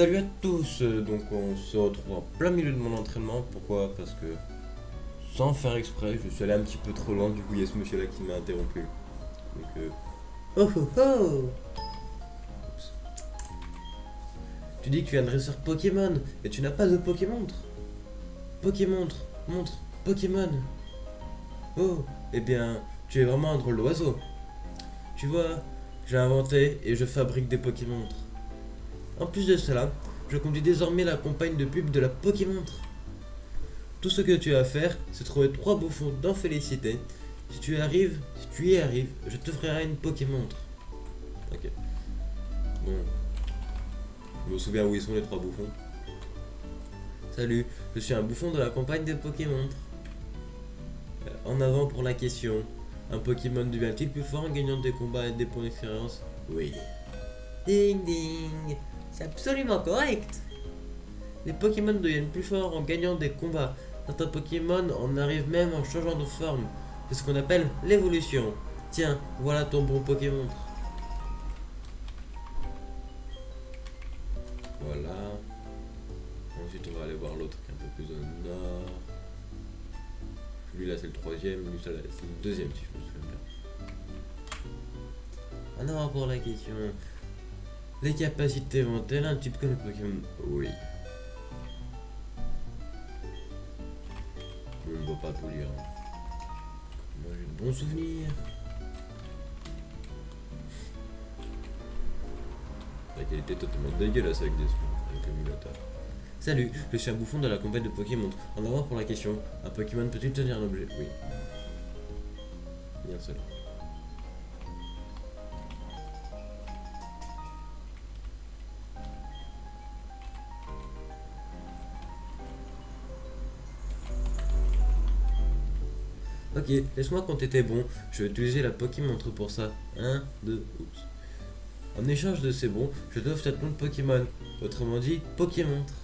Salut à tous, donc on se retrouve en plein milieu de mon entraînement. Pourquoi? Parce que sans faire exprès, je suis allé un petit peu trop loin, du coup il y a ce monsieur là qui m'a interrompu. Donc oh oh oh. Oups. Tu dis que tu es un dresseur Pokémon, et tu n'as pas de Pokémontre. Pokémontre, montre, Pokémon. Oh, eh bien, tu es vraiment un drôle d'oiseau. Tu vois, j'ai inventé et je fabrique des Pokémontres. En plus de cela, je conduis désormais la campagne de pub de la Pokémontre. Tout ce que tu as à faire, c'est trouver 3 bouffons dans Félicité. Si tu y arrives, je te ferai une Pokémontre. Ok. Bon. Je me souviens où ils sont les 3 bouffons. Salut, je suis un bouffon de la campagne des Pokémontres. En avant pour la question. Un Pokémon devient-il plus fort en gagnant des combats et des points d'expérience? Oui. Ding ding. C'est absolument correct. Les Pokémon deviennent plus forts en gagnant des combats. Certains Pokémon en arrivent même en changeant de forme. C'est ce qu'on appelle l'évolution. Tiens, voilà ton bon Pokémon. Voilà. Ensuite on va aller voir l'autre qui est un peu plus au nord. Lui là c'est le 3ème, lui c'est le 2ème si je me souviens bien. En avant pour la question. Les capacités vont-elles un type comme le Pokémon? Oui. Je ne dois pas tout lire. Moi j'ai de bons souvenirs. La qualité est totalement dégueulasse avec l'émulateur. Salut, je suis un bouffon de la campagne de Pokémon. En avant pour la question, un Pokémon peut-il tenir un objet? Oui. Bien seul. Ok, laisse-moi compter tes bons. Je vais utiliser la Pokémontre pour ça. 1, 2, oups. En échange de ces bons, je t'offre cette montre Pokémon. Autrement dit, Pokémontre.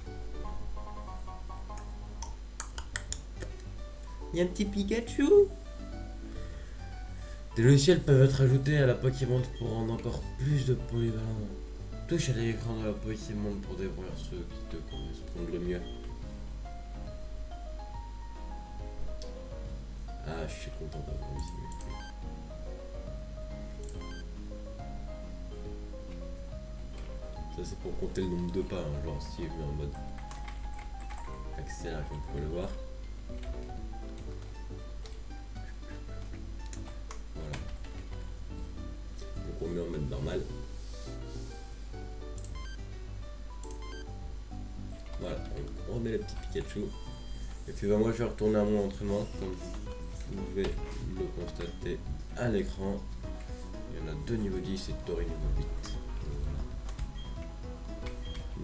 Il y a un petit Pikachu. Des logiciels peuvent être ajoutés à la Pokémontre pour rendre encore plus de polyvalent. Touche à l'écran de la Pokémontre pour découvrir ceux qui te correspondent le mieux. Ah, je suis content d'avoir ici. Ça c'est pour compter le nombre de pas, hein. Genre si je mets en mode accélère comme vous pouvez le voir. Voilà. Donc on met en mode normal. Voilà, on remet le petit Pikachu. Et puis bah, moi je vais retourner à mon entraînement comme vous pouvez le constater à l'écran. Il y en a 2 niveau 10 et Tori niveau 8.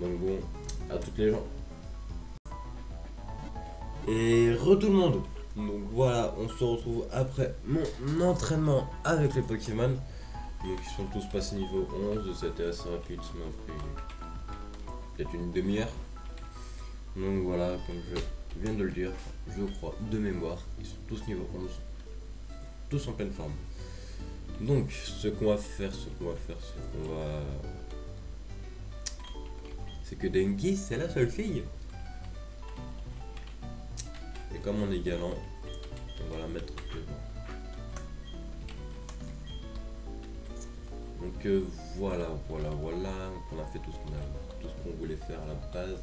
Donc bon, à toutes les gens. Et tout le monde. Donc voilà, on se retrouve après mon entraînement avec les Pokémon. Donc ils sont tous passés niveau 11, c'était assez rapide, ça m'a pris peut-être une demi-heure. Donc voilà, comme je viens de le dire, je crois, de mémoire, ils sont tous niveau 11. Tous en pleine forme. Donc ce qu'on va faire, c'est qu'on va... C'est que Denki, c'est la seule fille. Et comme on est galant, on va la mettre devant. Donc voilà. On a fait tout ce qu'on voulait faire à la base.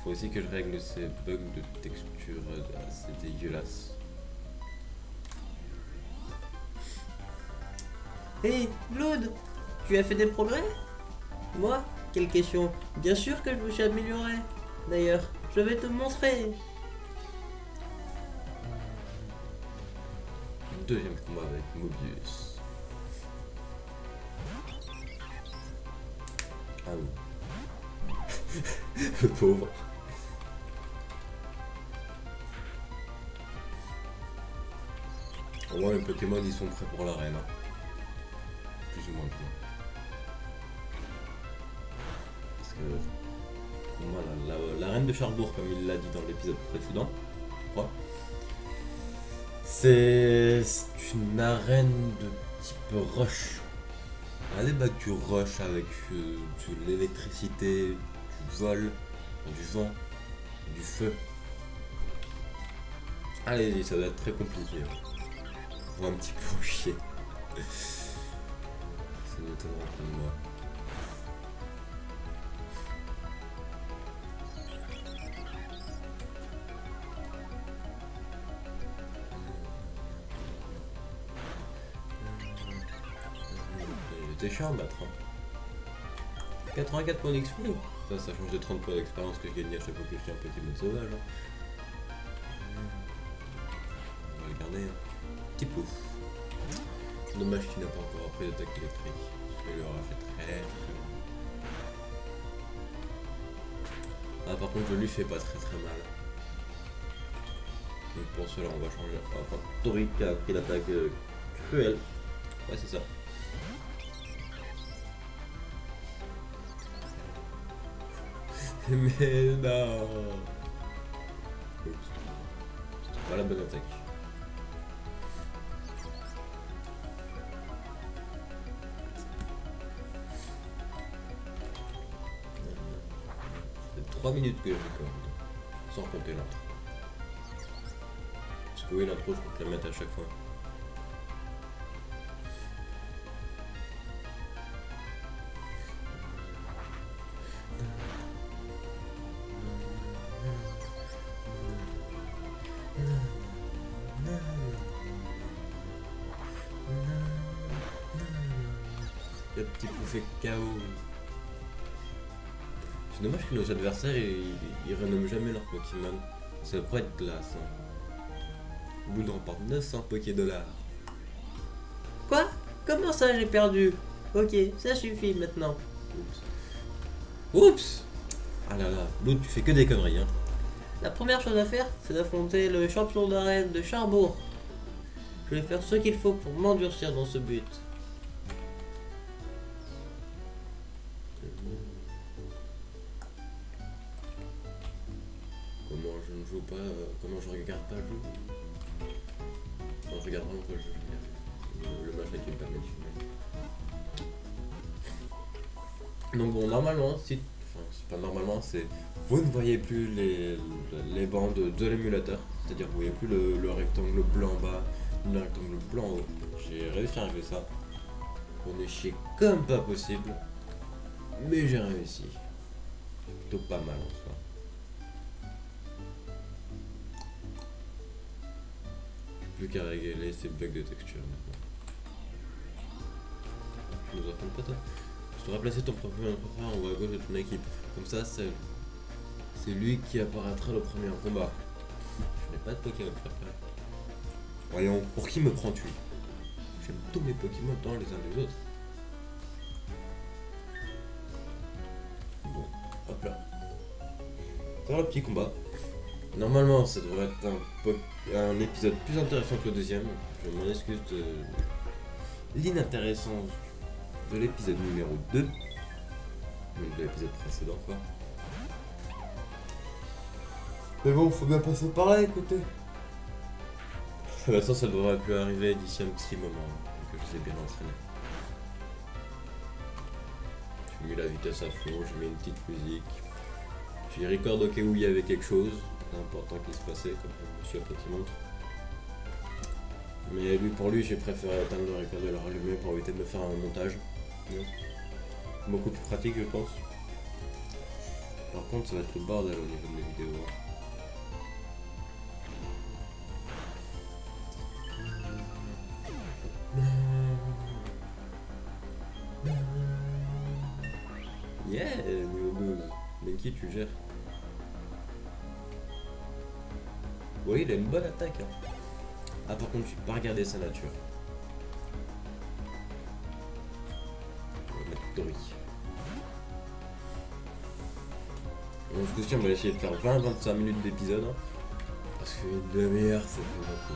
Faut aussi que je règle ces bugs de texture, c'est dégueulasse. Hey, Claude, tu as fait des progrès? Moi? Quelle question? Bien sûr que je me suis amélioré. D'ailleurs, je vais te montrer. Deuxième combat avec Mobius. Ah oui. Le pauvre. Au moins les Pokémon ils sont prêts pour l'arène. Hein. Plus ou moins. Voilà, la reine de Charbourg, comme il l'a dit dans l'épisode précédent, je crois. C'est une arène de type roche. Allez, bah tu rushes avec de l'électricité, du vol, du vent, du feu. Allez, ça va être très compliqué. On va un petit peu en chier. C'est notamment de moi. J'étais chiant à battre. Hein. 84 points d'XP. Ça change de 30 points d'expérience que je gagne à chaque fois que je fais un Pokémon sauvage. Hein. On va regarder. Hein. Petit pouf. Dommage qu'il n'a pas encore appris l'attaque électrique. Parce qu'il aura fait très mal. Ah, par contre, je lui fais pas très mal. Donc pour cela, on va changer. Enfin, Tori qui a pris l'attaque cruelle. Ouais, c'est ça. Mais non. Oups. C'était pas la bonne attaque. C'est 3 minutes que j'ai quand même. Sans compter l'intro. Parce que oui, l'intro, je peux te la mettre à chaque fois. Le petit bouffé de chaos. C'est dommage que nos adversaires ils renomment jamais leur Pokémon. Ça pourrait être classe. Hein. Boule remporte 900 Poké-dollars. Quoi? Comment ça j'ai perdu? Ok, ça suffit maintenant. Oups. Oups! Ah là là, l'autre tu fais que des conneries hein. La première chose à faire, c'est d'affronter le champion d'arène de Charbourg. Je vais faire ce qu'il faut pour m'endurcir dans ce but. Comment je ne joue pas, comment je regarde pas le jeu. Enfin, je regarde vraiment pas le jeu, je regarde le machin qui me permet de filmer. Donc bon, normalement, si... Enfin, c'est pas normalement, c'est... Vous ne voyez plus les bandes de l'émulateur. C'est-à-dire vous voyez plus le rectangle blanc en bas, le rectangle blanc en haut. J'ai réussi à régler ça. On est chier comme pas possible. Mais j'ai réussi. Plutôt pas mal en soi. Plus qu'à régler ces bugs de texture maintenant. Je nous raconte pas toi. Tu devrais placer ton préféré en haut à gauche de ton équipe. Comme ça, c'est lui qui apparaîtra le premier en combat. Je n'ai pas de Pokémon préféré. Voyons, pour qui me prends-tu? J'aime tous mes Pokémon tant les uns des autres. Bon, hop là. Faire le petit combat. Normalement, ça devrait être un épisode plus intéressant que le deuxième. Je m'en excuse de l'inintéressance de l'épisode numéro 2. Donc de l'épisode précédent, quoi. Mais bon, faut bien passer par là, écoutez. Ça devrait plus arriver d'ici un petit moment, que je sais bien entraîner. J'ai mis la vitesse à fond, j'ai mis une petite musique. J'ai record au cas où il y avait quelque chose d'important qui se passait, comme monsieur après qui montre. Mais pour lui, j'ai préféré atteindre le record de le rallumer pour éviter de me faire un montage. Beaucoup plus pratique, je pense. Par contre, ça va être le bordel au niveau de mes vidéos. Yeah, niveau 12. Linky, tu gères. Oui, il a une bonne attaque. Hein. Ah, par contre, je n'ai pas regardé sa nature. On va mettre Tori. Bon, ce coup-ci, on va essayer de faire 20-25 minutes d'épisode. Hein, parce qu'une demi-heure, c'est beaucoup.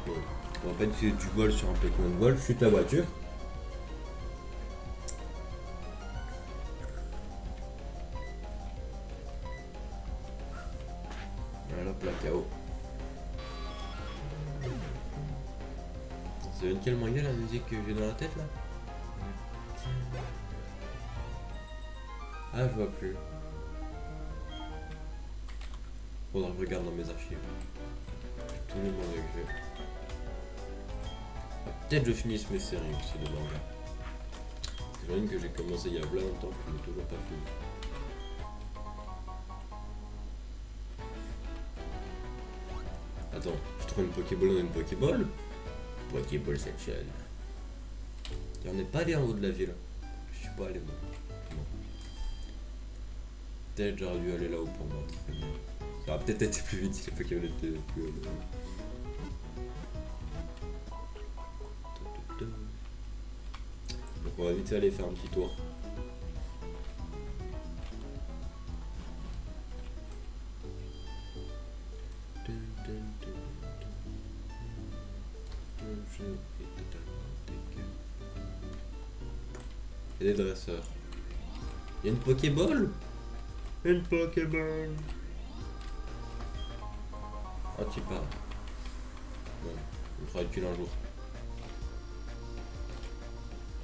Bon, en fait, si tu voles sur un Pokémon de vol, chute la voiture. Voilà, plat KO. devient tellement bien la musique que j'ai dans la tête là. Ah, je vois plus. Faudra que je regarde dans mes archives. Tous les mangas que j'ai. Ah, peut-être je finisse mes séries aussi de manga. C'est une que j'ai commencé il y a plein longtemps que je n'ai toujours pas fini. Attends, je trouve une Pokéball dans une Pokéball. Pokéball Section. Et on n'est pas allé en haut de la ville. Je suis pas allé moi. Non. Peut-être j'aurais dû aller là-haut pour m'entraîner. Ça aurait peut-être été plus vite si les Pokémon étaient plus haut. Donc on va vite aller faire un petit tour. Il y a des dresseurs. Il y a une Pokéball. Une Pokéball. Ah, tu parles. Bon, on fera utile un jour.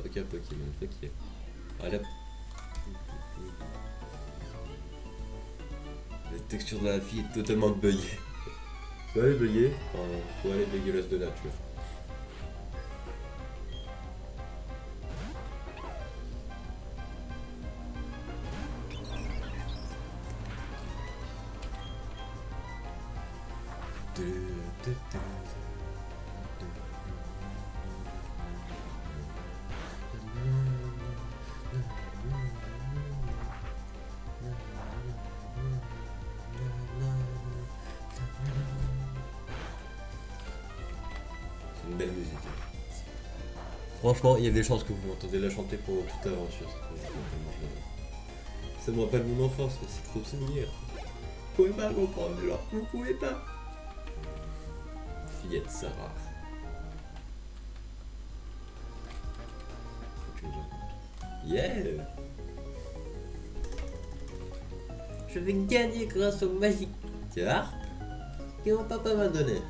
Ok, Pokémon, ok. Allez. La texture de la vie est totalement buggée. Faut aller bugger. Enfin, faut aller dégueulasse de nature. C'est une belle musique. Franchement, il y a des chances que vous m'entendez la chanter pendant toute l'aventure. Ça me rappelle mon enfance, mais c'est trop de souvenirs. Vous pouvez pas comprendre, genre, vous pouvez pas. Fillette Sarah. Yeah! Je vais gagner grâce au magique harpe que mon papa m'a donné.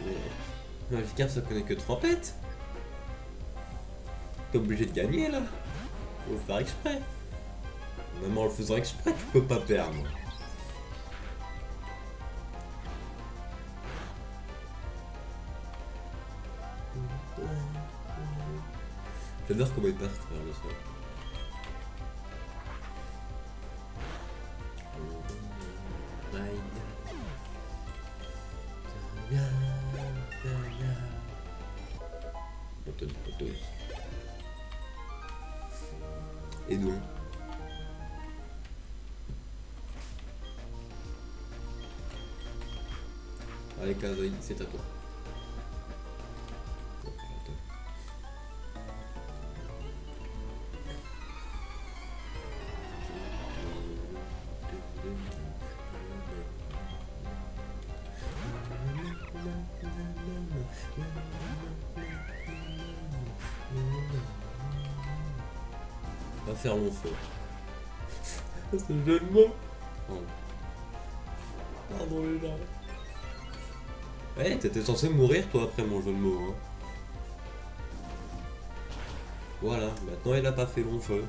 Mais magique harpe ça connaît que trompette. T'es obligé de gagner là. Faut faire exprès. Même en le faisant exprès, tu peux pas perdre. J'adore comment il passe à travers le sol. Poteuse. Et donc allez Kazai, c'est à toi. On va faire mon feu. C'est un jeu de mots. Pardon les gens. Ouais, t'étais censé mourir toi après mon jeu de mots. Hein. Voilà, maintenant il a pas fait long feu.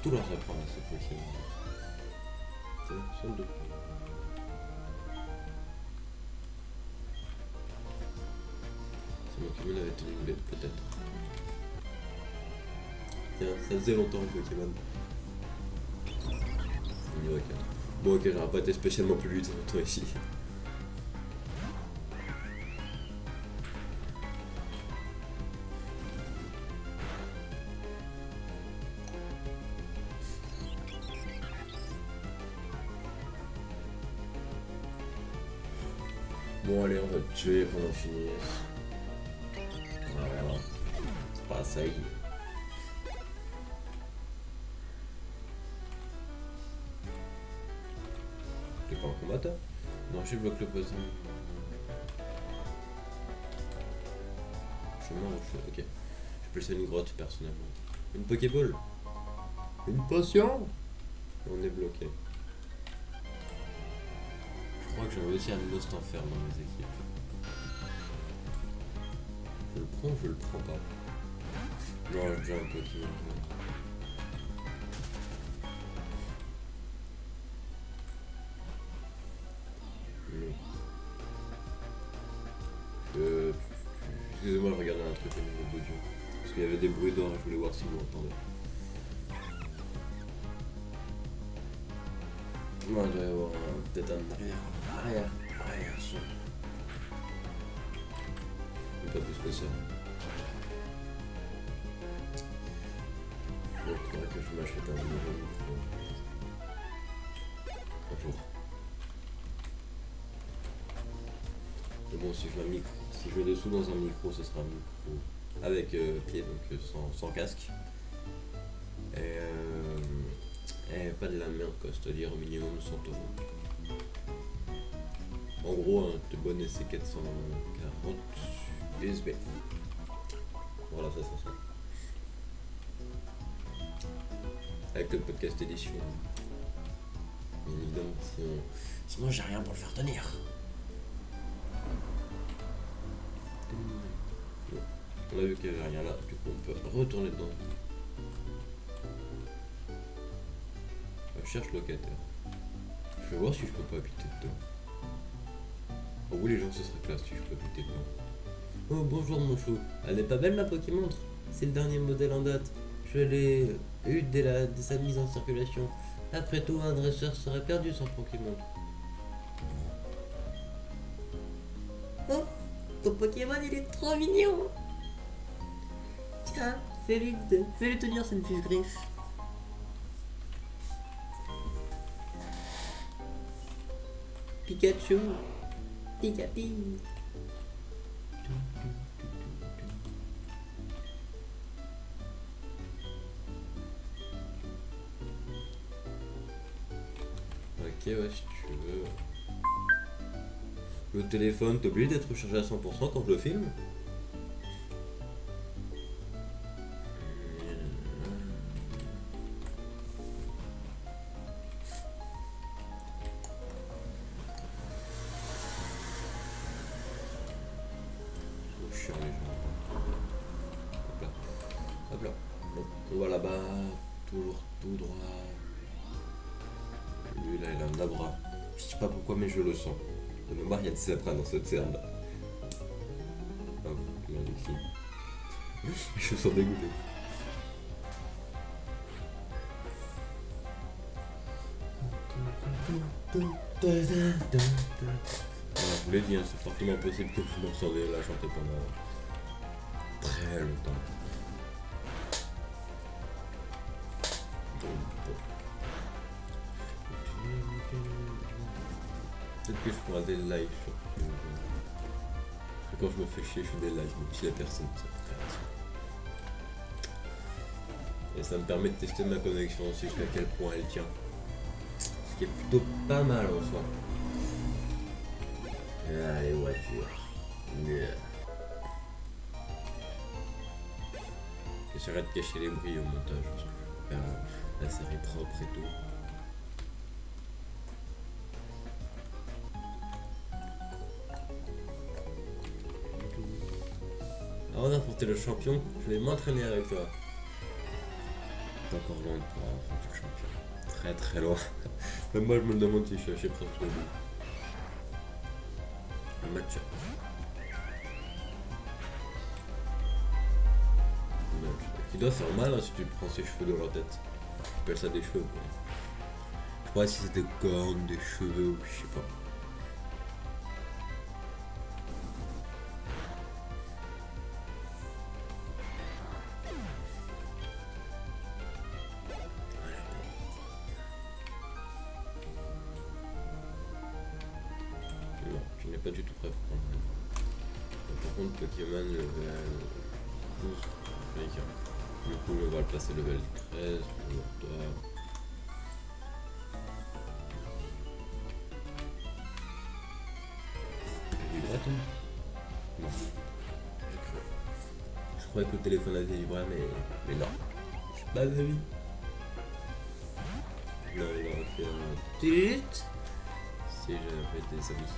Tout leur apprendre à ce Pokémon. Tiens, seul de. Si mon Pokémon avait tenu une bête, peut-être. Tiens, ça faisait longtemps Pokémon. Niveau 4. Bon ok, j'aurais pas été spécialement plus vite toi ici. Bon allez, on va te tuer pour en finir. Voilà. Pas ça y est. T'es pas en combat toi? Non, je bloque le poison. Chemin au feu, ok. Je peux laisser une grotte personnellement. Une Pokéball. Une potion. On est bloqué. Je crois que j'avais aussi un Nostanfer dans mes équipes. Je le prends ou je le prends pas? Non, j'ai déjà un Pokémon. Excusez-moi, je regardais un truc au niveau d'audio. Parce qu'il y avait des bruits d'or et je voulais voir si vous entendez. Moi, il doit y avoir peut-être un arrière son. Mais pas plus que ça. Il faudrait que je m'achète un nouveau micro. Un jour. Mais bon, si je mets des sous dans un micro, ce sera un micro avec pied, donc sans casque. Et pas de la merde, quoi, c'est-à-dire au minimum 100 €. En gros, un bon SC440 USB. Voilà, ça. Avec le podcast édition. Bien évidemment, sinon j'ai rien pour le faire tenir. On a vu qu'il n'y avait rien là, du coup on peut retourner dedans. Je cherche locataire. Je vais voir si je peux pas habiter dedans. Oh oui les gens, ce serait classe si je peux habiter dedans. Oh bonjour mon chou. Elle est pas belle ma Pokémontre? C'est le dernier modèle en date. Je l'ai eu dès sa mise en circulation. Après tout, un dresseur serait perdu sans Pokémon. Oh, ton Pokémon il est trop mignon. Tiens, fais-lui tenir cette petite griffe. Pikachu, Pikapi. Ok, ouais, si tu veux. Le téléphone, t'es obligé d'être rechargé à 100% quand je le filme? Trop chiant les gens. Hop là. Bon, on va là-bas. Toujours tout droit. Lui là, il a un abra. Je sais pas pourquoi, mais je le sens. De mémoire, il y a des abras dans cette serre là. Oh, il y a des filles. Je me sens dégoûté. Voilà, je vous l'ai dit, hein, c'est fortement possible que vous m'en sortez la chanter pendant très longtemps. Peut-être que je ferai des lives sur quand je me fais chier, je fais des lives, donc s'il y a personne, ça peut faire ça. Et ça me permet de tester ma connexion aussi, jusqu'à quel point elle tient. Ce qui est plutôt pas mal en soi. Ah, les voitures. Yeah. J'essaierai de cacher les bruits au montage, parce que je vais faire la série propre et tout. Avant d'affronter le champion, je vais m'entraîner avec toi. C'est encore loin de pouvoir affronter le champion. Très très loin. Même moi je me le demande si je suis assez presque au bout. Un match-up. Qui doit faire mal hein, si tu prends ses cheveux de la tête. Tu appelles ça des cheveux. Ouais. Je sais pas si c'est des cornes, des cheveux ou je sais pas. Non, tu n'es pas du tout prêt pour prendre. Par contre, Pokémon level 12 américain. Du coup, on va le passer level 13 pour toi. Vibrato? Non. Je croyais que le téléphone avait vibré, mais non. Je suis pas d'avis. Là, il aurait fait un tut. si j'avais des amis.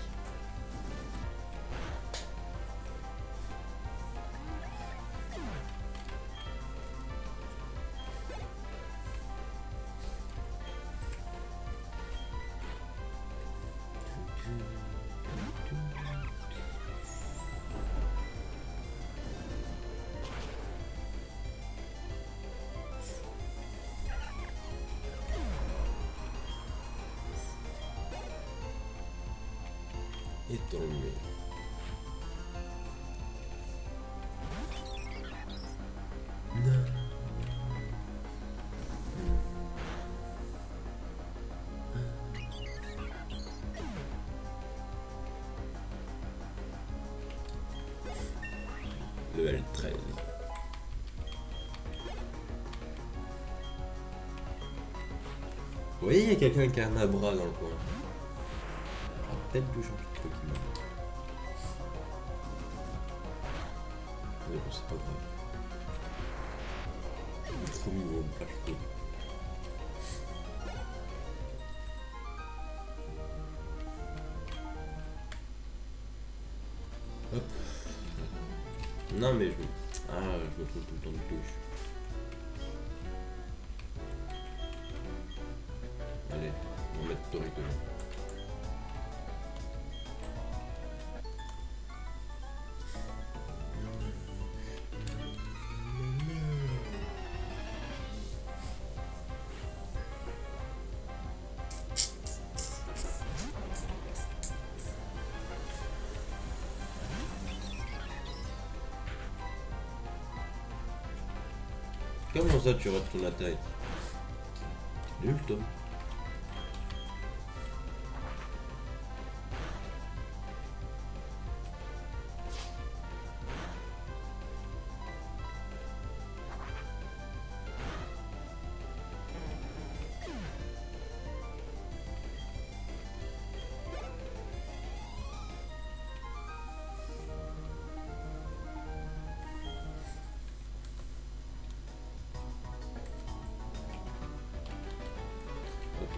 Et tant mieux. Level 13. Vous voyez, il y a quelqu'un qui a un abra dans le coin. Peut-être que changer de Pokémon. Mais bon, c'est pas grave. Il est trop mignon, pas trop. Hop. Non mais je me... Ah, je me trouve tout le temps de touche. Allez, on va mettre Torito. Comment ça tu rates ton attaque? Nul toi.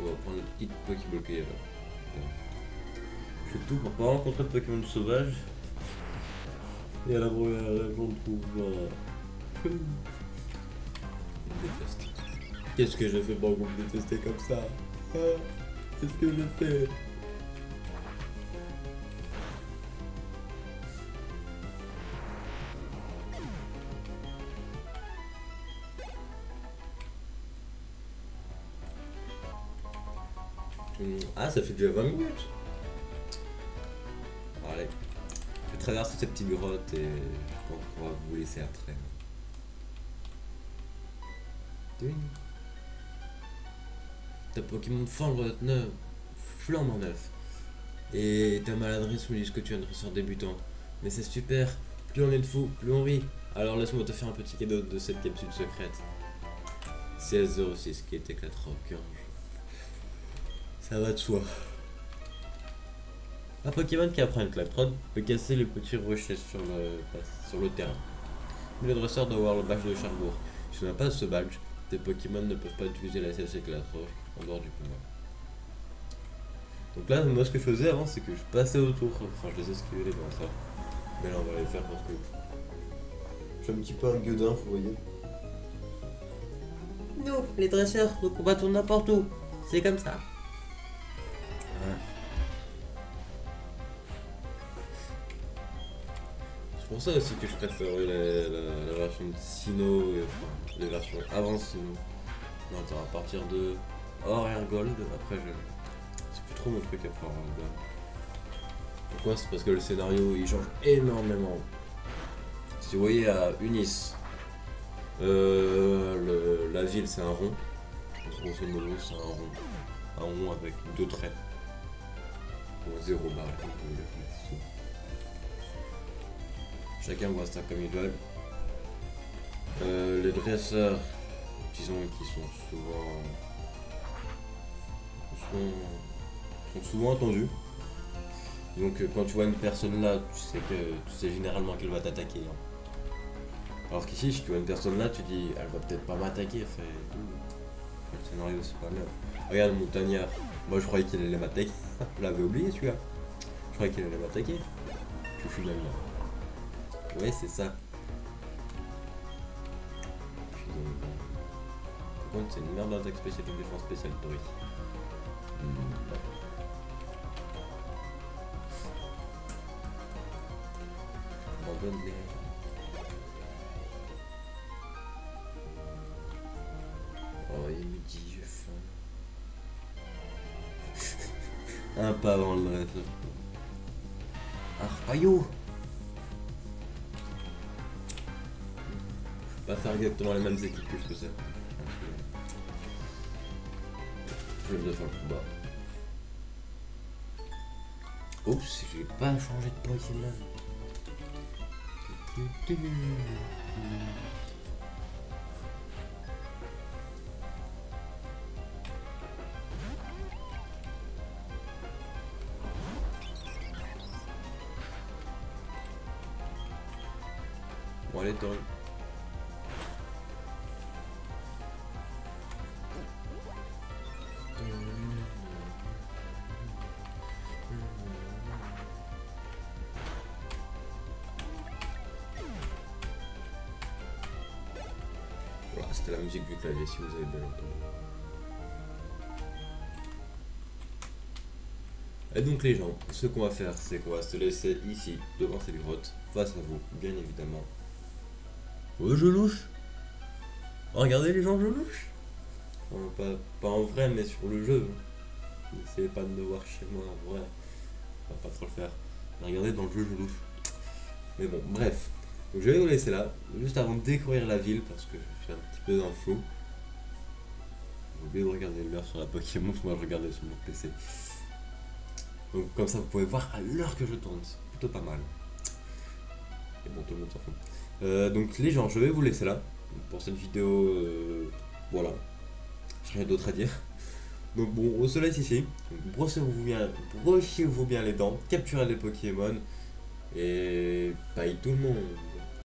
On va prendre notre petite Pokéball là. Je fais tout pour pas rencontrer de Pokémon sauvages. Et à la première, j'en trouve je déteste. Qu'est-ce que je fais pour vous me détester comme ça? Qu'est-ce que je fais? Ah, ça fait déjà 20 minutes. Allez, je vais traverser cette petite grotte et je pense qu'on va vous laisser à traîner. Ta Pokémon flambant neuf. Et ta maladresse me dit que tu es un dresseur débutant. Mais c'est super, plus on est de fous, plus on rit. Alors laisse-moi te faire un petit cadeau de cette capsule secrète. CS06 qui est éclatera au cœur. Ça va de soi. Un Pokémon qui apprend une Electrode peut casser les petits rochers sur le terrain. Mais le dresseur doit avoir le badge de Charbourg. Si tu n'as pas ce badge, tes Pokémon ne peuvent pas utiliser la CS Éclatroche en dehors du combat. Donc là, moi ce que je faisais avant, c'est que je passais autour. Enfin, je les esquivais les lanceurs. Mais là, on va les faire parce que je suis un petit peu un gueudin, vous voyez. Nous, les dresseurs, nous combattons n'importe où. C'est comme ça. C'est pour ça aussi que je préférais la version de Sinnoh, enfin les versions avant Sinnoh. Non, attends, à partir de Or Air Gold, après c'est plus trop mon truc après Or Air Gold. Pourquoi? C'est parce que le scénario il change énormément. Si vous voyez à Unis, la ville c'est un rond. Grosso modo c'est un rond. Un rond avec deux traits. Ou zéro barre. Chacun voit ça comme ils veulent. Les dresseurs, disons qui sont souvent entendus. Donc quand tu vois une personne là, tu sais généralement qu'elle va t'attaquer. Hein. Alors qu'ici, si tu vois une personne là, tu dis, elle va peut-être pas m'attaquer. Le scénario, c'est pas mal. Regarde, montagnard. Moi, je croyais qu'il allait m'attaquer. Je l'avais oublié, celui-là. Je croyais qu'il allait m'attaquer. Puis finalement. Ouais, c'est ça. Par contre, c'est une merde d'attaque spéciale et défense spéciale, Tori. Abandonne-les. Oh, il me dit, j'ai faim. Un pas avant le reste. Arpaio! Pas faire exactement les mêmes équipes que je faisais. Je vais faire le combat. Oups, j'ai pas changé de Pokémon. Bon allez Tori. Voilà, c'était la musique du clavier si vous avez bien entendu. Et donc les gens, ce qu'on va faire, c'est qu'on va se laisser ici, devant cette grotte, face à vous, bien évidemment. Oh, je louche. Regardez les gens, je louche. Enfin, pas en vrai, mais sur le jeu. N'essayez pas de me voir chez moi en vrai. On va pas trop le faire. Regardez dans le jeu, je louche. Mais bon, bref. Donc je vais vous laisser là, juste avant de découvrir la ville, parce que je suis un petit peu dans le flou. J'ai oublié de regarder l'heure sur la Pokémon, moi je regardais sur mon PC. Donc comme ça vous pouvez voir à l'heure que je tourne, c'est plutôt pas mal. Et bon, tout le monde s'en fout. Donc les gens, je vais vous laisser là, pour cette vidéo, voilà. J'ai rien d'autre à dire. Donc bon, on se laisse ici. Brossez-vous bien les dents, capturez les Pokémon, et bye tout le monde.